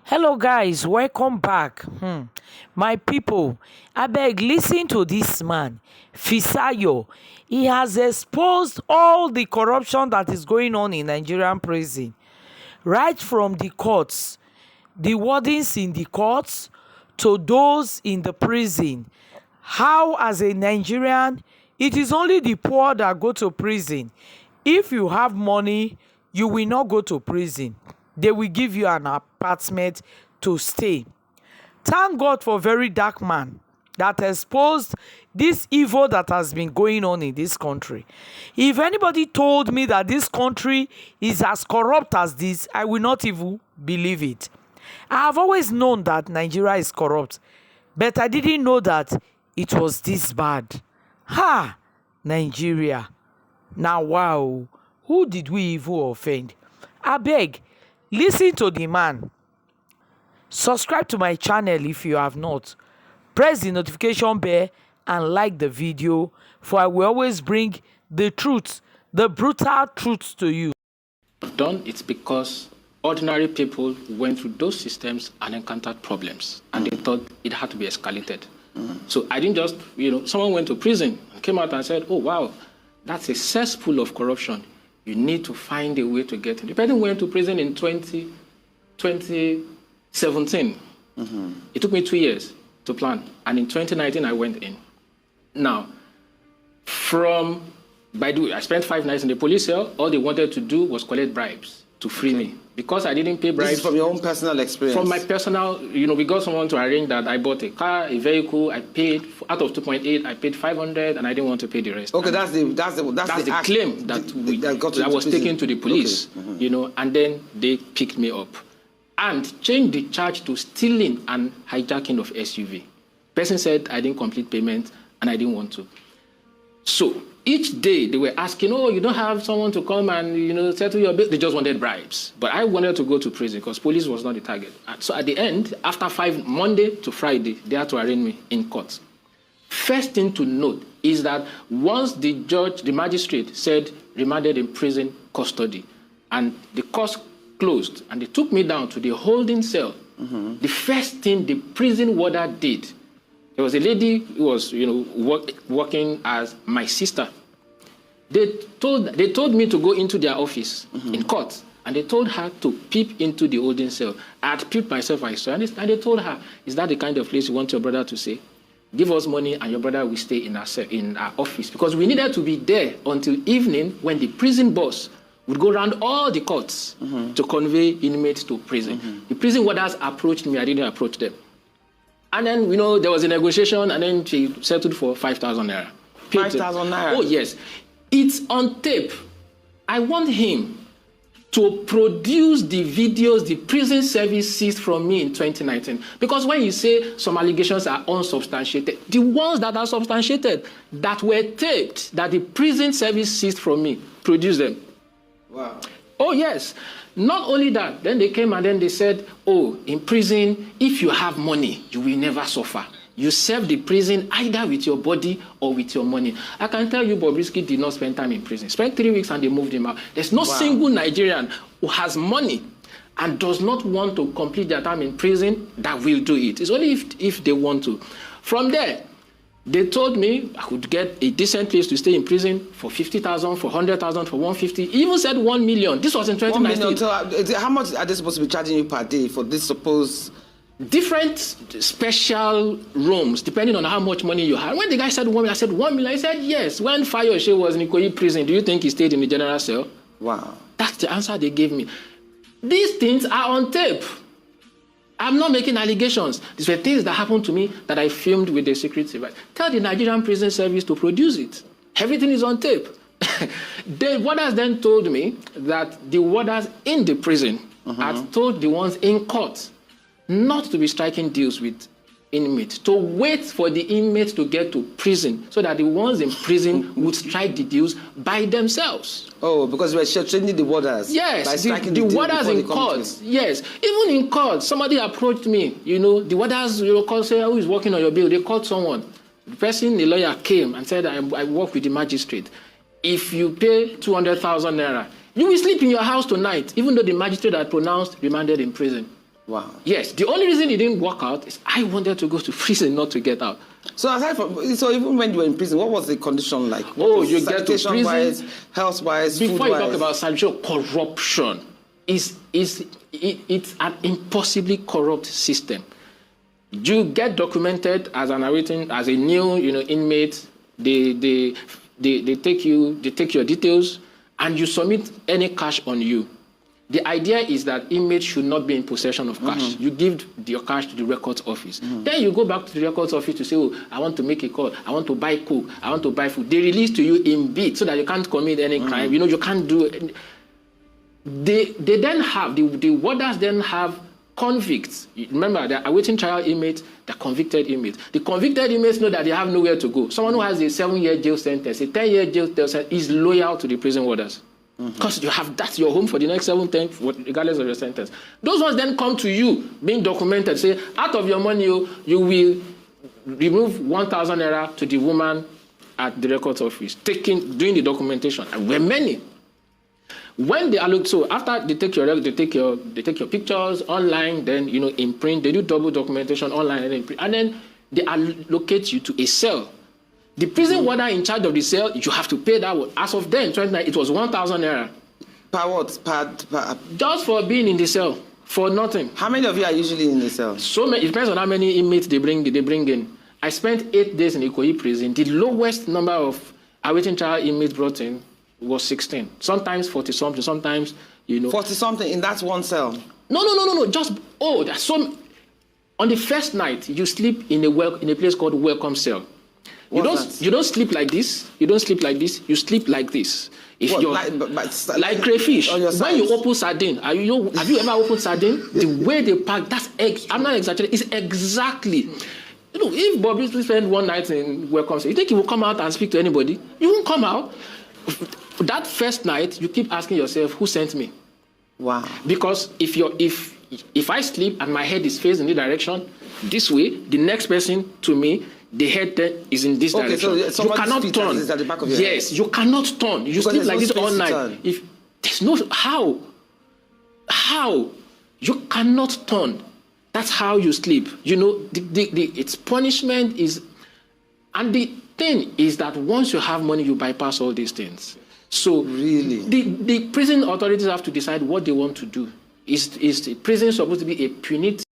Hello guys, welcome back. My people, abeg listen to this man, Fisayo. He has exposed all the corruption that is going on in Nigerian prison, right from the courts, the wardens in the courts, to those in the prison. How, as a Nigerian, it is only the poor that go to prison. If you have money, you will not go to prison. They will give you an apartment to stay. Thank God for very dark man that exposed this evil that has been going on in this country. If anybody told me that this country is as corrupt as this, I will not even believe it. I have always known that Nigeria is corrupt, but I didn't know that it was this bad. Ha! Nigeria. Now, wow. Who did we even offend? Abeg, listen to the man. Subscribe to my channel if you have not. Press the notification bell and like the video, for I will always bring the truth, the brutal truth to you. Done it's because ordinary people went through those systems and encountered problems, and they thought it had to be escalated. So I didn't just, someone went to prison and came out and said, oh, wow, that's a cesspool of corruption. You need to find a way to get in. The person went to prison in 2017. It took me 2 years to plan. And in 2019, I went in. Now, by the way, I spent 5 nights in the police cell. All they wanted to do was collect bribes to free me. Because I didn't pay bribes. This is from your own personal experience? From my personal, we got someone to arrange that. I bought a car, a vehicle. I paid, out of 2.8, I paid 500, and I didn't want to pay the rest. Okay, and that's the claim that was taken to the police, okay. And then they picked me up and changed the charge to stealing and hijacking of SUV. Person said I didn't complete payment, and I didn't want to. So each day they were asking, oh, you don't have someone to come and, settle your bill. They just wanted bribes. But I wanted to go to prison because police was not the target. So at the end, after Monday to Friday, they had to arraign me in court. First thing to note is that once the magistrate said remanded in prison custody, and the court closed, and they took me down to the holding cell, the first thing the prison warder did, there was a lady who was, working as my sister. They told me to go into their office in court, and they told her to peep into the holding cell. I had peeped myself, I saw, and they told her, is that the kind of place you want your brother to stay? Give us money, and your brother will stay in our office. Because we needed to be there until evening when the prison boss would go around all the courts to convey inmates to prison. The prison warders approached me, I didn't approach them. And then, there was a negotiation, and then she settled for 5,000 naira. 5,000 naira? Oh, yes. It's on tape. I want him to produce the videos the prison service seized from me in 2019. Because when you say some allegations are unsubstantiated, the ones that are substantiated, that were taped, that the prison service seized from me, produce them. Wow. Oh, yes. Not only that, then they came and then they said, oh, in prison, if you have money, you will never suffer. You serve the prison either with your body or with your money. I can tell you Bobrisky did not spend time in prison. Spent 3 weeks and they moved him out. There's no single Nigerian who has money and does not want to complete their time in prison that will do it. It's only if they want to. From there, they told me I could get a decent place to stay in prison for 50,000, for 100,000, for 150. He even said 1 million. This was in 2019. 1 million. So how much are they supposed to be charging you per day for this supposed? Different special rooms, depending on how much money you have. When the guy said 1 million, I said 1 million. He said yes. When Fayose was in Ikoyi prison, do you think he stayed in the general cell? Wow. That's the answer they gave me. These things are on tape. I'm not making allegations. These were things that happened to me that I filmed with the secret service. Tell the Nigerian Prison Service to produce it. Everything is on tape. The warders then told me that the warders in the prison had told the ones in court not to be striking deals with inmates, to wait for the inmates to get to prison so that the ones in prison would strike the deals by themselves. Oh, because we're changing the warders. Yes, by striking the warders in court. Yes, even in court, somebody approached me. The warders, call say, who is working on your bill? They called someone. The person, the lawyer, came and said, I work with the magistrate. If you pay 200,000 naira, you will sleep in your house tonight, even though the magistrate had pronounced remanded in prison. Wow. Yes, the only reason it didn't work out is I wanted to go to prison, not to get out. So aside from, so even when you were in prison, what was the condition like? Oh, you get to prison, wise, health-wise, before food-wise? you talk about sanitation, corruption it's an impossibly corrupt system. You get documented as an as a new, inmate. They take your details and you submit any cash on you. The idea is that inmates should not be in possession of cash. You give your cash to the records office. Then you go back to the records office to say, oh, I want to make a call. I want to buy coke. I want to buy food. They release to you in bits so that you can't commit any crime. You can't do it. They then have, the warders then have convicts. Remember, they're awaiting trial inmates, they're convicted inmates. The convicted inmates know that they have nowhere to go. Someone who has a 7-year jail sentence, a 10-year jail sentence is loyal to the prison warders. Because you have that's your home for the next 7, 10, regardless of your sentence. Those ones then come to you, being documented, say, out of your money, you will remove 1,000 naira to the woman at the records office, doing the documentation. And we're many. When they allocate, so after they take your pictures online, then in print, they do double documentation online and in print, and then they allocate you to a cell. The prison warden in charge of the cell, you have to pay that one. As of then, 29, it was 1,000 naira. Per what? Per... Just for being in the cell, for nothing. How many of you are usually in the cell? So many. It depends on how many inmates they bring in. I spent 8 days in Ikoyi prison. The lowest number of awaiting trial inmates brought in was 16. Sometimes 40-something, sometimes, 40-something in that one cell? No. Just, there's some... On the first night, you sleep in a place called welcome cell. You don't sleep like this. You don't sleep like this. You sleep like this. If what, you're like crayfish, when you open sardine, have you ever opened sardine? The way they pack, I'm not exaggerating. It's exactly. If Bobby spent one night in welcome cell, you think he will come out and speak to anybody? You won't come out. That first night, you keep asking yourself, who sent me? Wow. Because if I sleep and my head is facing the direction this way, the next person to me, the head then is in this direction. So you cannot turn. At the back of your yes, head. You cannot turn. You sleep like this all night. If there's no how you cannot turn. That's how you sleep. Its punishment is, and the thing is that once you have money, you bypass all these things. So really, the prison authorities have to decide what they want to do. Is the prison supposed to be a punitive